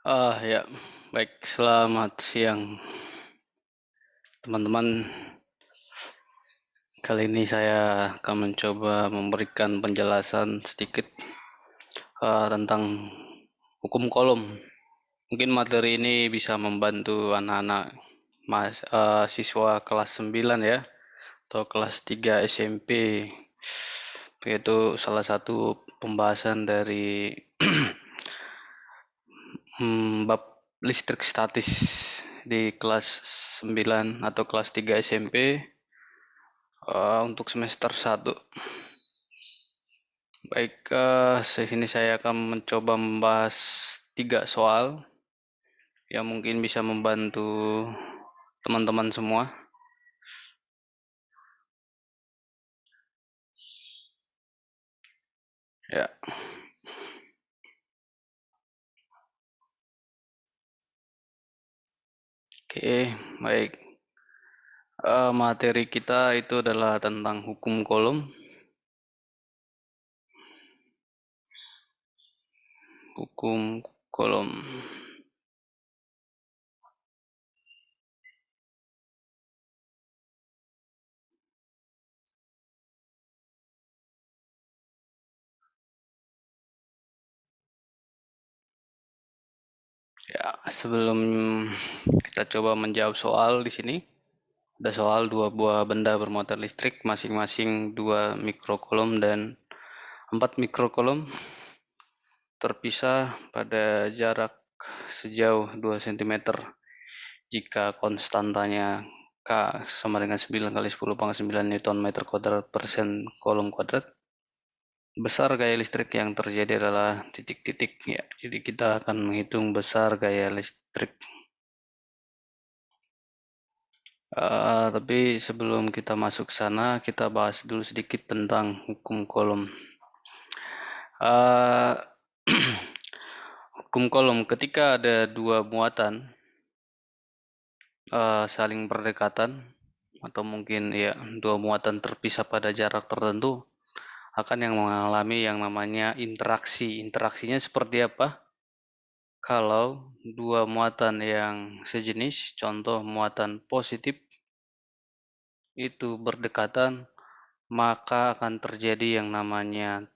Ya, baik. Selamat siang, teman-teman. Kali ini saya akan mencoba memberikan penjelasan sedikit tentang hukum kolom. Mungkin materi ini bisa membantu anak-anak siswa kelas 9 ya, atau kelas 3 SMP. Yaitu salah satu pembahasan dari bab listrik statis di kelas 9 atau kelas 3 SMP untuk semester 1. Baik, sini saya akan mencoba membahas 3 soal yang mungkin bisa membantu teman-teman semua. Ya. Oke, baik. Materi kita itu adalah tentang hukum kolom. Hukum kolom. Ya, sebelum kita coba menjawab soal di sini, ada soal 2 buah benda bermotor listrik, masing-masing 2 mikrokolom dan 4 mikrokolom, terpisah pada jarak sejauh 2 cm jika konstantanya K sama dengan 9 kali 10 pangkat 9 Nm kuadrat per sen kolom kuadrat. Besar gaya listrik yang terjadi adalah titik-titik ya. Jadi kita akan menghitung besar gaya listrik. Tapi sebelum kita masuk ke sana, kita bahas dulu sedikit tentang hukum kolom. Hukum kolom, ketika ada 2 muatan saling berdekatan, atau mungkin ya 2 muatan terpisah pada jarak tertentu, akan yang mengalami yang namanya interaksi. Interaksinya seperti apa? Kalau 2 muatan yang sejenis, contoh muatan positif, itu berdekatan, maka akan terjadi yang namanya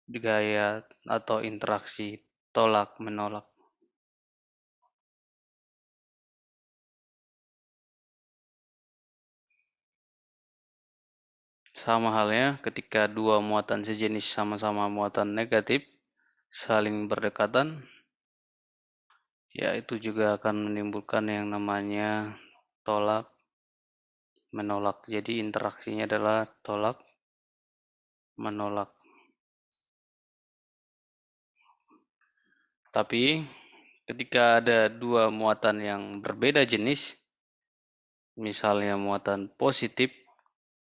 gaya atau interaksi tolak-menolak. Sama halnya ketika 2 muatan sejenis sama-sama muatan negatif, saling berdekatan, ya itu juga akan menimbulkan yang namanya tolak-menolak. Jadi interaksinya adalah tolak-menolak. Tapi ketika ada 2 muatan yang berbeda jenis, misalnya muatan positif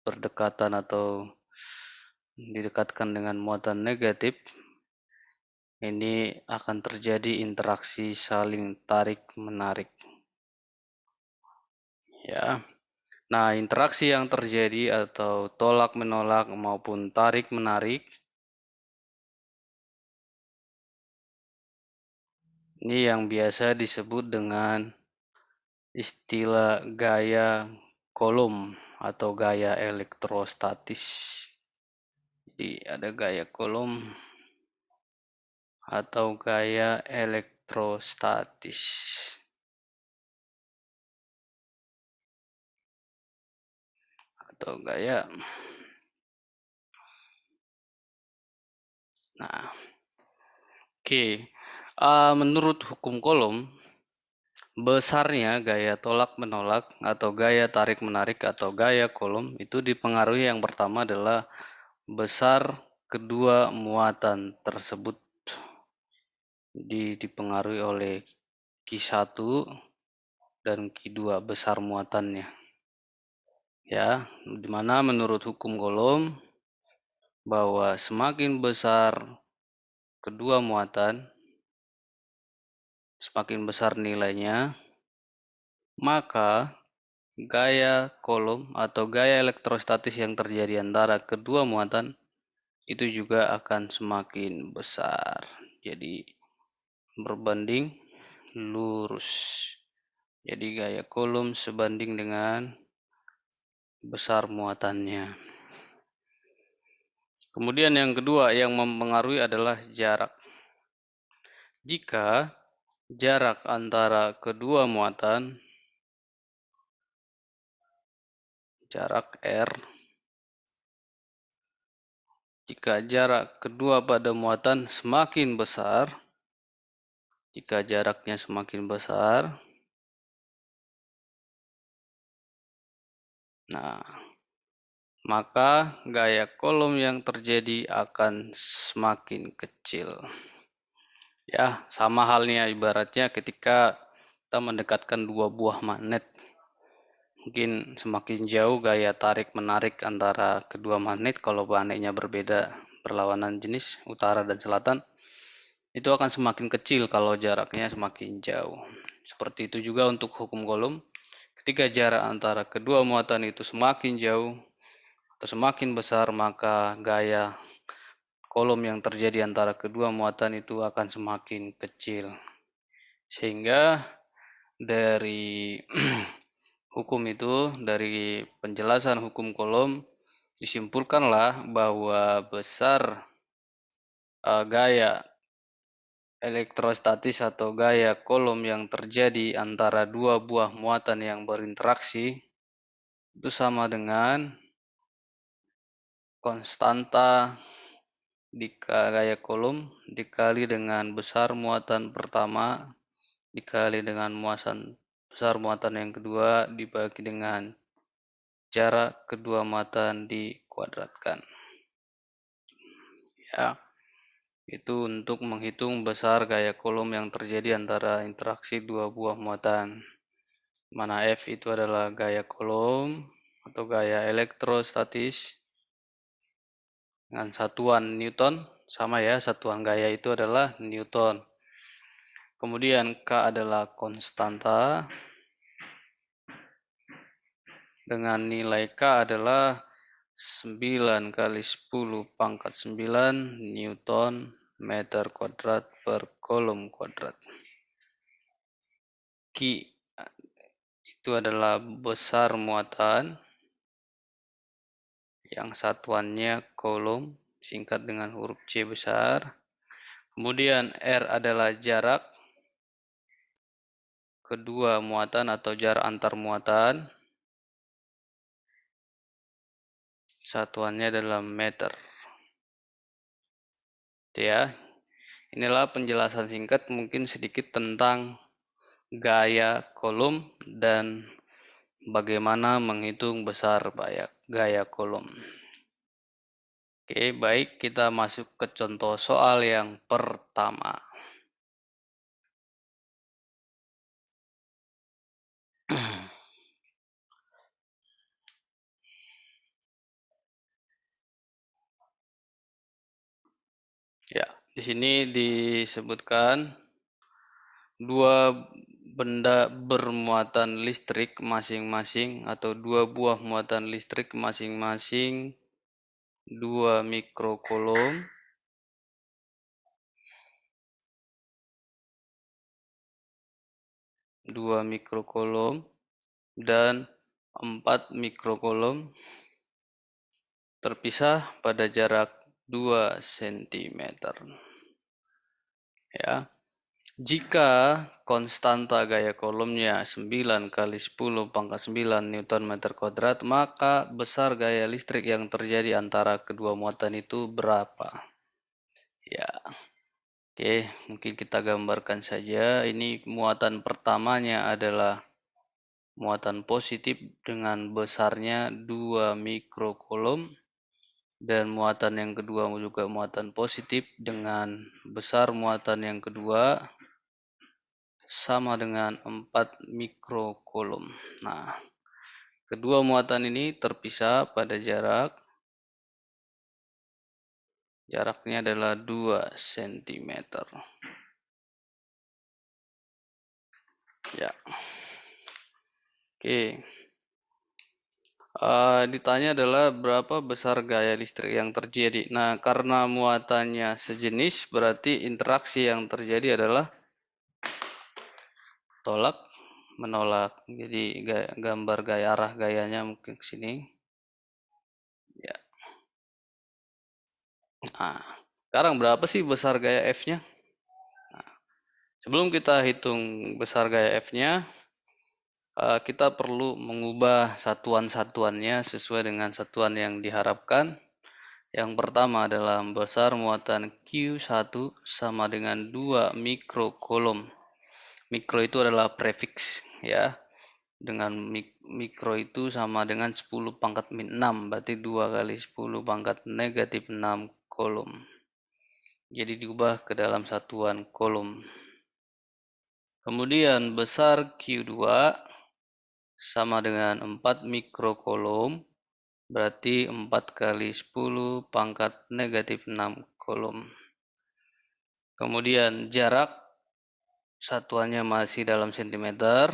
berdekatan atau didekatkan dengan muatan negatif, ini akan terjadi interaksi saling tarik-menarik. Ya. Nah, interaksi yang terjadi atau tolak-menolak maupun tarik-menarik, ini yang biasa disebut dengan istilah gaya kolom atau gaya elektrostatis. Jadi ada gaya kolom atau gaya elektrostatis. Atau gaya. Nah, oke. Menurut hukum kolom, besarnya gaya tolak-menolak atau gaya tarik-menarik atau gaya kolom itu dipengaruhi yang pertama adalah besar kedua muatan tersebut. Dipengaruhi oleh Q1 dan Q2 besar muatannya. Ya, dimana menurut hukum kolom bahwa semakin besar kedua muatan, semakin besar nilainya, maka gaya kolom atau gaya elektrostatis yang terjadi antara kedua muatan itu juga akan semakin besar. Jadi berbanding lurus. Jadi gaya kolom sebanding dengan besar muatannya. Kemudian yang kedua yang mempengaruhi adalah jarak. Jika jarak antara kedua muatan, jarak R, jika jarak kedua pada muatan semakin besar, jika jaraknya semakin besar, maka gaya kolom yang terjadi akan semakin kecil. Ya, sama halnya ibaratnya ketika kita mendekatkan dua buah magnet. Mungkin semakin jauh gaya tarik-menarik antara kedua magnet kalau magnetnya berbeda, berlawanan jenis, utara dan selatan, itu akan semakin kecil kalau jaraknya semakin jauh. Seperti itu juga untuk hukum kolom. Ketika jarak antara kedua muatan itu semakin jauh atau semakin besar, maka gaya kolom yang terjadi antara kedua muatan itu akan semakin kecil. Sehingga dari hukum itu, dari penjelasan hukum kolom, disimpulkanlah bahwa besar gaya elektrostatis atau gaya kolom yang terjadi antara dua buah muatan yang berinteraksi itu sama dengan konstanta gaya kolom dikali dengan besar muatan pertama dikali dengan besar muatan yang kedua dibagi dengan jarak kedua muatan dikuadratkan. Ya, itu untuk menghitung besar gaya kolom yang terjadi antara interaksi dua buah muatan. Mana F itu adalah gaya kolom atau gaya elektrostatis dengan satuan Newton, sama ya, satuan gaya itu adalah Newton. Kemudian K adalah konstanta dengan nilai K adalah 9 kali 10 pangkat 9 Newton meter kuadrat per kolom kuadrat. Q itu adalah besar muatan yang satuannya kolom, singkat dengan huruf C besar. Kemudian R adalah jarak kedua muatan atau jarak antar muatan. Satuannya adalah meter. Ya, inilah penjelasan singkat mungkin sedikit tentang gaya kolom dan bagaimana menghitung besar gaya kolom. Oke, baik, kita masuk ke contoh soal yang pertama. Ya, di sini disebutkan dua benda bermuatan listrik masing-masing atau dua buah muatan listrik masing-masing 2 mikrokolom dan 4 mikrokolom terpisah pada jarak 2 cm. Ya. Jika konstanta gaya kolomnya 9 kali 10 pangkat 9 Newton meter kuadrat, maka besar gaya listrik yang terjadi antara kedua muatan itu berapa? Ya. Oke, mungkin kita gambarkan saja. Ini muatan pertamanya adalah muatan positif dengan besarnya 2 mikrokolom. Dan muatan yang kedua juga muatan positif dengan besar muatan yang kedua sama dengan 4 mikrokolom. Nah, kedua muatan ini terpisah pada jaraknya adalah 2 cm. Ya. Oke. Ditanya adalah berapa besar gaya listrik yang terjadi. Nah, karena muatannya sejenis, berarti interaksi yang terjadi adalah tolak, menolak. Jadi gambar gaya arah gayanya mungkin ke sini. Ya. Nah, sekarang berapa sih besar gaya F-nya? Nah, sebelum kita hitung besar gaya F-nya, kita perlu mengubah satuan-satuannya sesuai dengan satuan yang diharapkan. Yang pertama adalah besar muatan Q1 sama dengan 2 mikrokolom. Mikro itu adalah prefiks, ya. Dengan mikro itu sama dengan 10 pangkat min 6, berarti 2 kali 10 pangkat negatif 6 kolom. Jadi diubah ke dalam satuan kolom. Kemudian besar Q2 sama dengan 4 mikrokolom, berarti 4 kali 10 pangkat negatif 6 kolom. Kemudian jarak, satuannya masih dalam sentimeter,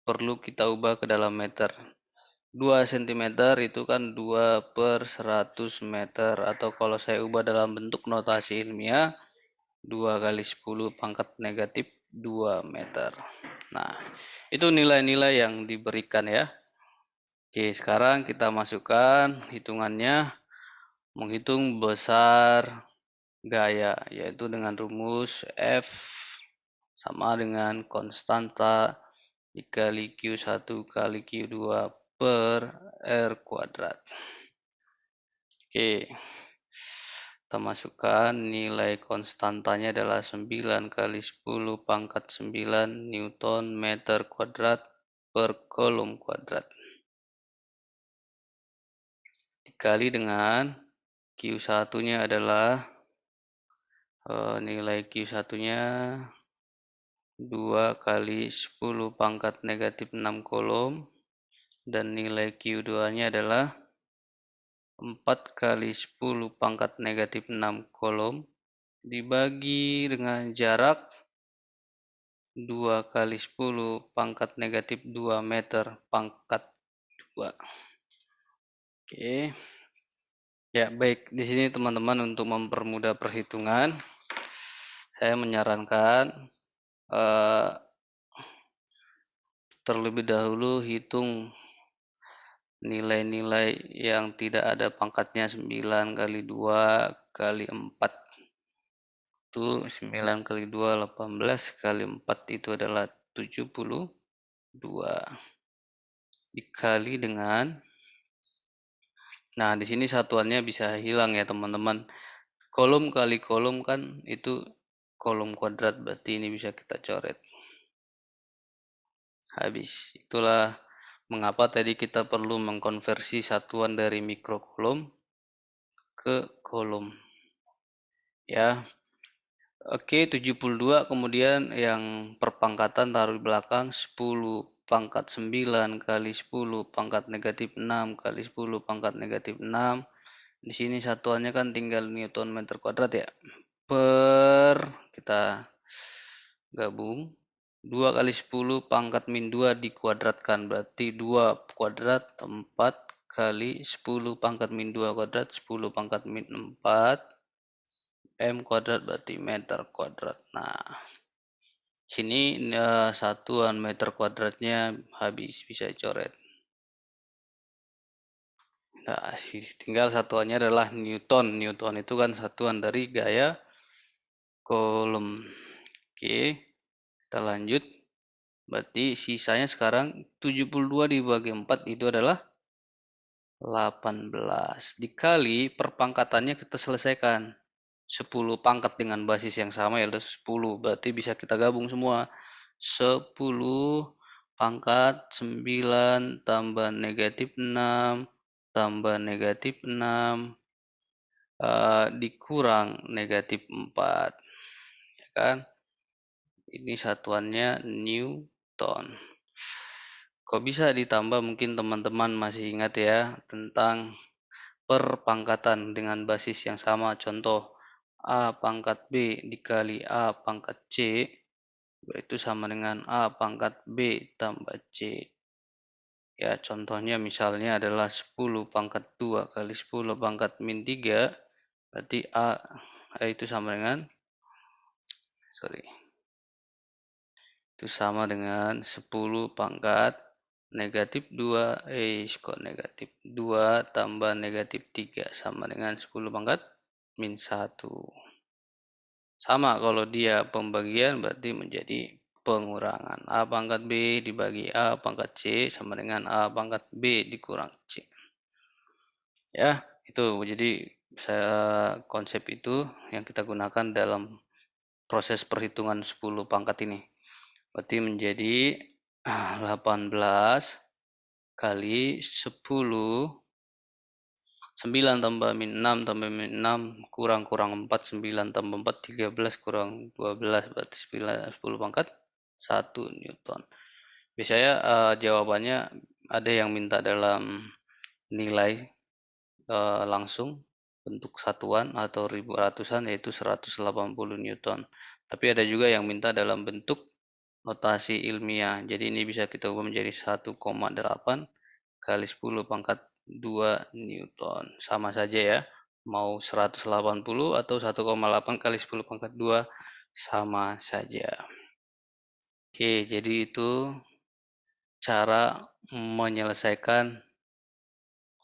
perlu kita ubah ke dalam meter. 2 cm itu kan 2 per 100 meter, atau kalau saya ubah dalam bentuk notasi ilmiah, 2 kali 10 pangkat negatif 2 meter. Nah, itu nilai-nilai yang diberikan ya. Oke, sekarang kita masukkan hitungannya, menghitung besar gaya, yaitu dengan rumus F sama dengan konstanta dikali Q1 kali Q2 per R kuadrat. Oke, kita masukkan nilai konstantanya adalah 9 kali 10 pangkat 9 Newton meter kuadrat per kolom kuadrat. Dikali dengan Q1-nya adalah nilai Q1-nya 2 kali 10 pangkat negatif 6 kolom, dan nilai Q2-nya adalah 4 kali 10 pangkat negatif 6 kolom dibagi dengan jarak 2 kali 10 pangkat negatif 2 meter pangkat 2. Oke. Ya, baik. Di sini teman-teman untuk mempermudah perhitungan, saya menyarankan terlebih dahulu hitung nilai-nilai yang tidak ada pangkatnya. 9 kali 2 kali 4 itu 9 kali 2 18 kali 4 itu adalah 72 dikali dengan, nah di sini satuannya bisa hilang ya teman-teman, kolom kali kolom kan itu kolom kuadrat, berarti ini bisa kita coret. Habis. Itulah mengapa tadi kita perlu mengkonversi satuan dari mikrokolom ke kolom. Ya. Oke, 72, kemudian yang perpangkatan taruh di belakang, 10 pangkat 9 kali 10 pangkat negatif 6 kali 10 pangkat negatif 6. Di sini satuannya kan tinggal Newton meter kuadrat ya. Per, kita gabung, 2 kali 10 pangkat min 2 dikuadratkan, berarti 2 kuadrat 4 kali 10 pangkat min 2 kuadrat, 10 pangkat min 4, M kuadrat berarti meter kuadrat. Nah, sini satuan meter kuadratnya habis, bisa coret. Nah, tinggal satuannya adalah Newton. Newton itu kan satuan dari gaya kolom. Oke, kita lanjut. Berarti sisanya sekarang 72 dibagi 4 itu adalah 18. Dikali perpangkatannya kita selesaikan. 10 pangkat dengan basis yang sama yaitu 10. Berarti bisa kita gabung semua. 10 pangkat 9 tambah negatif 6 tambah negatif 6 dikurang negatif 4. Ya kan? Ini satuannya Newton. Kok bisa ditambah, mungkin teman-teman masih ingat ya tentang perpangkatan dengan basis yang sama. Contoh, A pangkat B dikali A pangkat C, itu sama dengan A pangkat B tambah C. Ya, contohnya misalnya adalah 10 pangkat 2 kali 10 pangkat min 3, berarti A itu sama dengan, itu sama dengan 10 pangkat negatif 2, kok negatif 2 tambah negatif 3 sama dengan 10 pangkat min 1. Sama kalau dia pembagian berarti menjadi pengurangan. A pangkat B dibagi A pangkat C sama dengan A pangkat B dikurang C. Ya, itu jadi konsep itu yang kita gunakan dalam proses perhitungan 10 pangkat ini. Berarti menjadi 18 kali 10, 9 tambah min 6 tambah min 6 kurang 4, 9 tambah 4, 13 kurang 12 berarti 10 pangkat 1 Newton. Biasanya jawabannya ada yang minta dalam nilai langsung bentuk satuan atau ribu ratusan yaitu 180 Newton. Tapi ada juga yang minta dalam bentuk notasi ilmiah. Jadi ini bisa kita ubah menjadi 1,8 kali 10 pangkat 2 Newton. Sama saja ya. Mau 180 atau 1,8 kali 10 pangkat 2 sama saja. Oke, jadi itu cara menyelesaikan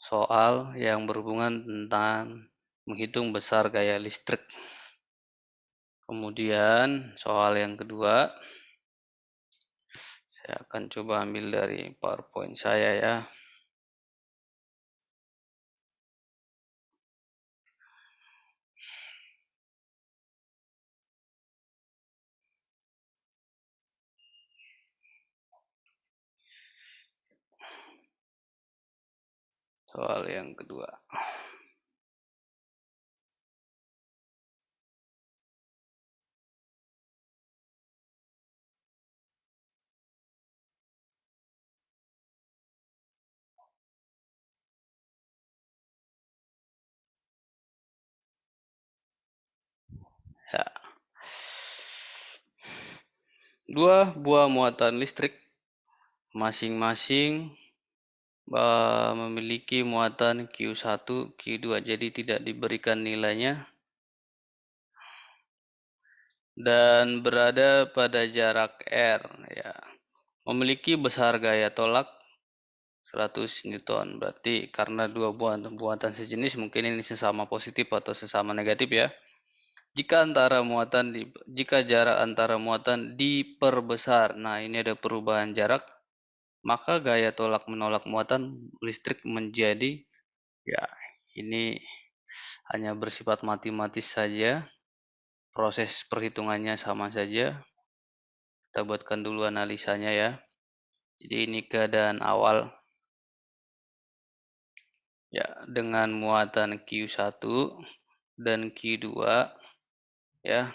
soal yang berhubungan tentang menghitung besar gaya listrik. Kemudian soal yang kedua, saya akan coba ambil dari PowerPoint saya ya. Soal yang kedua. Ya. Dua buah muatan listrik masing-masing memiliki muatan Q1, Q2, jadi tidak diberikan nilainya dan berada pada jarak R ya. Memiliki besar gaya tolak 100 Newton. Berarti karena dua muatan sejenis mungkin ini sesama positif atau sesama negatif ya. Jika jarak antara muatan diperbesar. Nah, ini ada perubahan jarak, maka gaya tolak menolak muatan listrik menjadi ya, ini hanya bersifat matematis saja. Proses perhitungannya sama saja. Kita buatkan dulu analisanya ya. Jadi ini keadaan awal ya dengan muatan Q1 dan Q2 ya.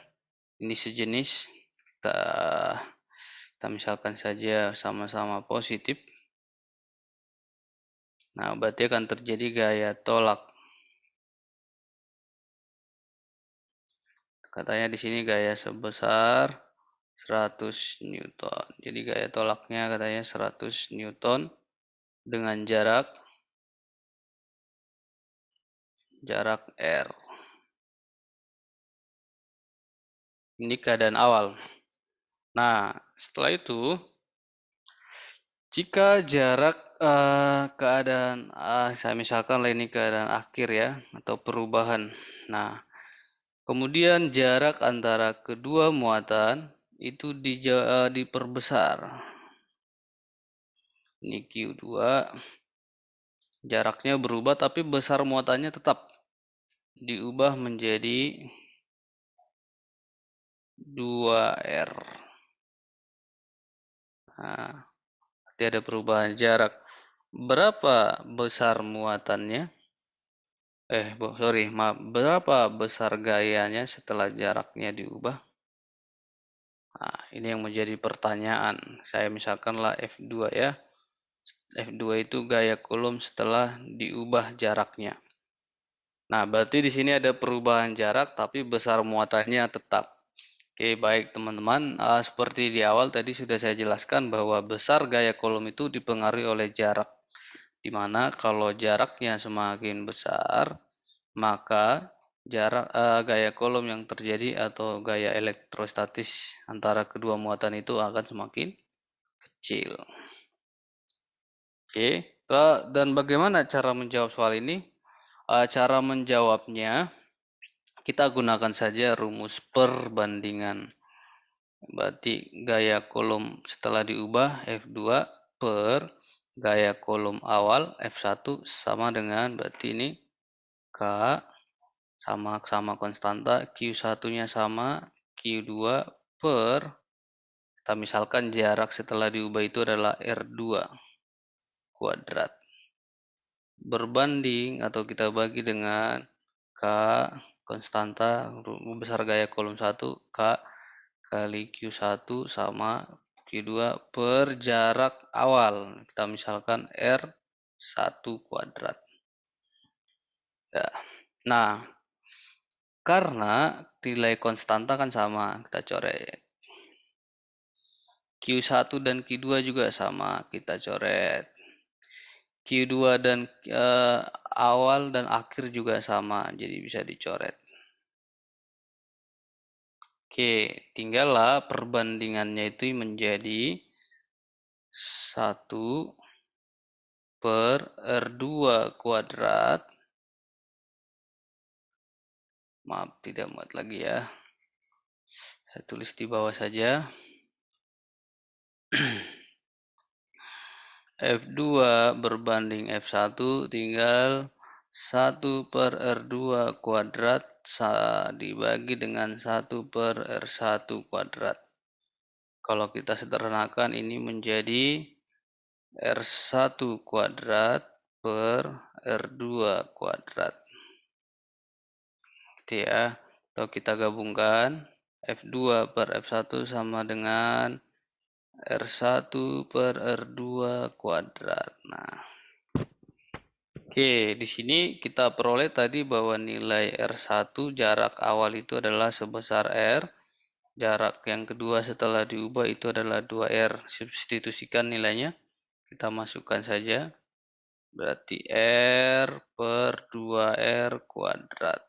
Ini sejenis. Kita misalkan saja sama-sama positif. Nah, berarti akan terjadi gaya tolak. Katanya di sini gaya sebesar 100 Newton. Jadi gaya tolaknya katanya 100 Newton dengan jarak R. Ini keadaan awal. Nah, setelah itu jika jarak keadaan saya misalkan ini keadaan akhir ya atau perubahan. Nah, kemudian jarak antara kedua muatan itu diperbesar. Ini Q2. Jaraknya berubah tapi besar muatannya tetap diubah menjadi 2R. Nah, berarti ada perubahan jarak. Berapa besar muatannya? Berapa besar gayanya setelah jaraknya diubah? Nah, ini yang menjadi pertanyaan. Saya misalkanlah F2 ya. F2 itu gaya Coulomb setelah diubah jaraknya. Nah, berarti di sini ada perubahan jarak tapi besar muatannya tetap. Oke, baik teman-teman. Seperti di awal tadi sudah saya jelaskan bahwa besar gaya Coulomb itu dipengaruhi oleh jarak. Di mana kalau jaraknya semakin besar, maka jarak gaya kolom yang terjadi atau gaya elektrostatis antara kedua muatan itu akan semakin kecil. Oke, dan bagaimana cara menjawab soal ini? Cara menjawabnya, kita gunakan saja rumus perbandingan. Berarti gaya kolom setelah diubah F2 per gaya kolom awal F1 sama dengan, berarti ini K sama konstanta, Q1-nya sama, Q2 per, kita misalkan jarak setelah diubah itu adalah R2 kuadrat. Berbanding atau kita bagi dengan K konstanta besar gaya kolom 1 K kali Q1 sama Q2 per jarak awal. Kita misalkan R1 kuadrat. Ya. Nah, karena nilai konstanta kan sama, kita coret. Q1 dan Q2 juga sama, kita coret. Q2 dan awal dan akhir juga sama, jadi bisa dicoret. Oke, tinggallah perbandingannya itu menjadi 1 per R2 kuadrat. Maaf, tidak muat lagi ya. Saya tulis di bawah saja. F2 berbanding F1 tinggal 1 per R2 kuadrat dibagi dengan 1 per R1 kuadrat. Kalau kita sederhanakan ini menjadi R1 kuadrat per R2 kuadrat. Gitu ya. Atau kita gabungkan F2 per F1 sama dengan R1 per R2 kuadrat. Nah, oke, di sini kita peroleh tadi bahwa nilai R1 jarak awal itu adalah sebesar R. Jarak yang kedua setelah diubah itu adalah 2R. Substitusikan nilainya. Kita masukkan saja. Berarti R per 2R kuadrat.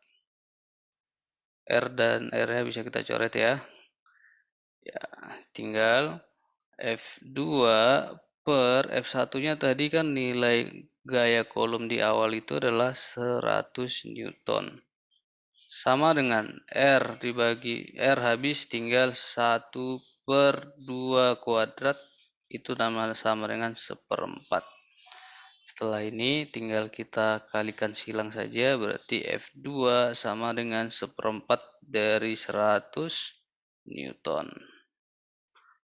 R dan R-nya bisa kita coret ya. Ya, tinggal F2 per F1-nya tadi kan nilai gaya kolom di awal itu adalah 100 Newton. Sama dengan R dibagi R habis tinggal 1 per 2 kuadrat itu sama dengan 1/4. Setelah ini tinggal kita kalikan silang saja, berarti F2 sama dengan 1/4 dari 100 Newton.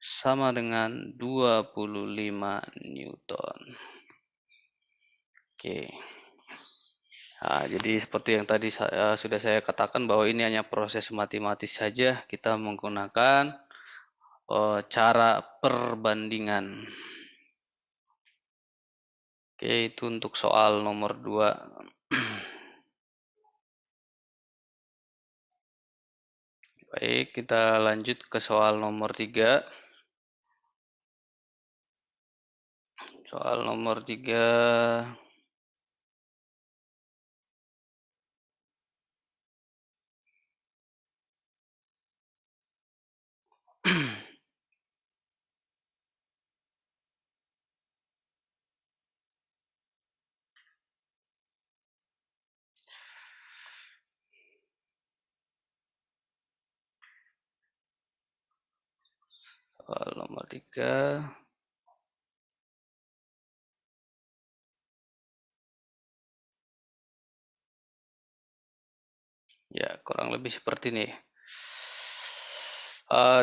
Sama dengan 25 Newton. Oke. Nah, jadi seperti yang tadi sudah saya katakan bahwa ini hanya proses matematis saja. Kita menggunakan cara perbandingan. Oke, itu untuk soal nomor 2. Baik, kita lanjut ke soal nomor 3. Soal nomor 3. Soal nomor 3. Ya, kurang lebih seperti ini.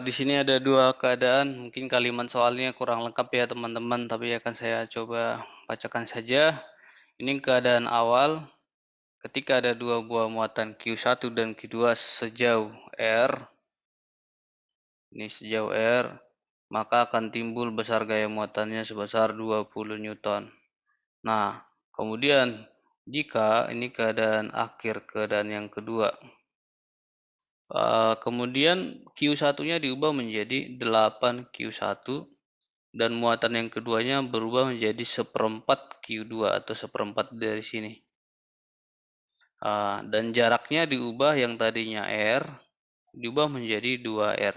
Di sini ada dua keadaan, mungkin kalimat soalnya kurang lengkap ya teman-teman, tapi akan saya coba bacakan saja. Ini keadaan awal, ketika ada dua buah muatan Q1 dan Q2 sejauh R, ini sejauh R, maka akan timbul besar gaya muatannya sebesar 20 Newton. Nah, kemudian jika ini keadaan akhir, keadaan yang kedua, kemudian Q1-nya diubah menjadi 8 Q1 dan muatan yang keduanya berubah menjadi 1/4 Q2 atau 1/4 dari sini. Dan jaraknya diubah yang tadinya R, diubah menjadi 2R.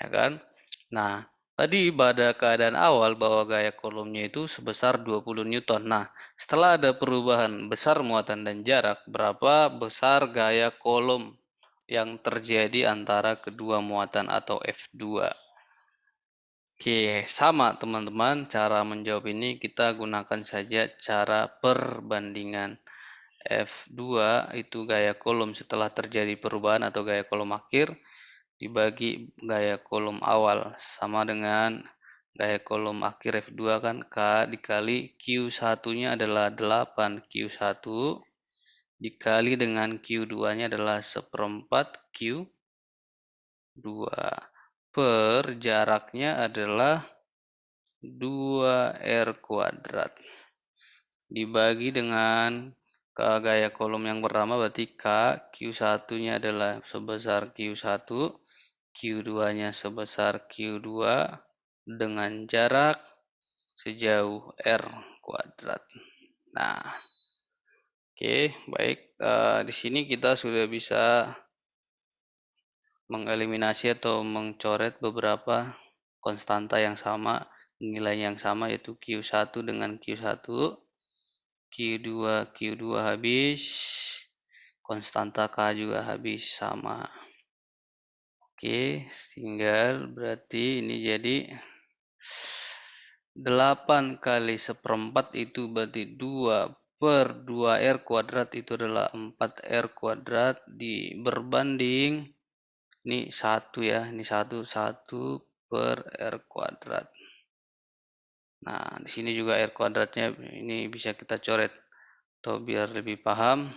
Ya kan? Nah, tadi pada keadaan awal bahwa gaya kolomnya itu sebesar 20 Newton. Nah, setelah ada perubahan besar muatan dan jarak, berapa besar gaya kolom yang terjadi antara kedua muatan atau F2? Oke, sama teman-teman, cara menjawab ini kita gunakan saja cara perbandingan. F2 itu gaya kolom setelah terjadi perubahan atau gaya kolom akhir dibagi gaya kolom awal, sama dengan gaya kolom akhir F2 kan K dikali Q1-nya adalah 8 Q1 dikali dengan Q2-nya adalah 1/4 Q2 per jaraknya adalah 2R kuadrat dibagi dengan gaya kolom yang pertama, berarti Q1-nya adalah sebesar Q1, Q2-nya sebesar Q2 dengan jarak sejauh R kuadrat. Nah, oke, baik. Di sini kita sudah bisa mengeliminasi atau mencoret beberapa konstanta yang sama, nilai yang sama, yaitu Q1 dengan Q1, Q2 habis, konstanta K juga habis sama. Oke, tinggal berarti ini jadi 8 kali 1/4 itu berarti 2 per 2R kuadrat itu adalah 4R kuadrat berbanding ini 1 ya, ini 1 per R kuadrat. Nah, di sini juga R kuadratnya ini bisa kita coret atau biar lebih paham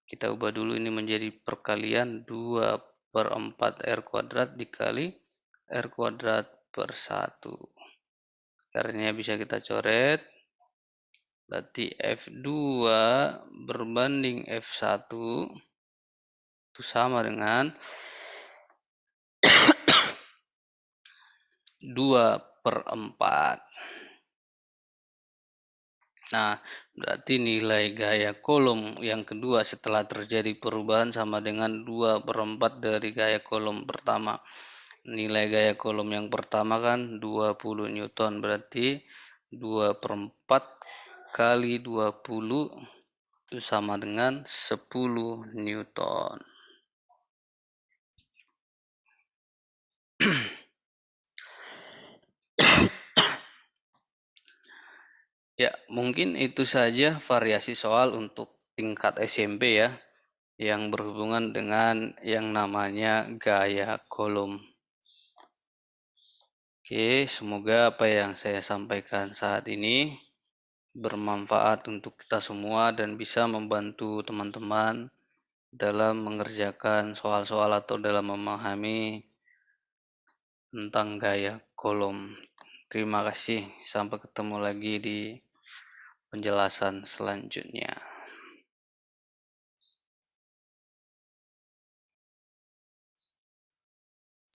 kita ubah dulu ini menjadi perkalian 2/4 R kuadrat dikali R kuadrat per 1. R-nya bisa kita coret, berarti F2 berbanding F1 itu sama dengan 2/4. Nah, berarti nilai gaya kolom yang kedua setelah terjadi perubahan sama dengan 2/4 dari gaya kolom pertama. Nilai gaya kolom yang pertama kan 20 Newton, berarti 2/4 kali 20 itu sama dengan 10 Newton. Ya, mungkin itu saja variasi soal untuk tingkat SMP ya, yang berhubungan dengan yang namanya gaya kolom. Oke, semoga apa yang saya sampaikan saat ini bermanfaat untuk kita semua dan bisa membantu teman-teman dalam mengerjakan soal-soal atau dalam memahami tentang gaya kolom. Terima kasih, sampai ketemu lagi di penjelasan selanjutnya.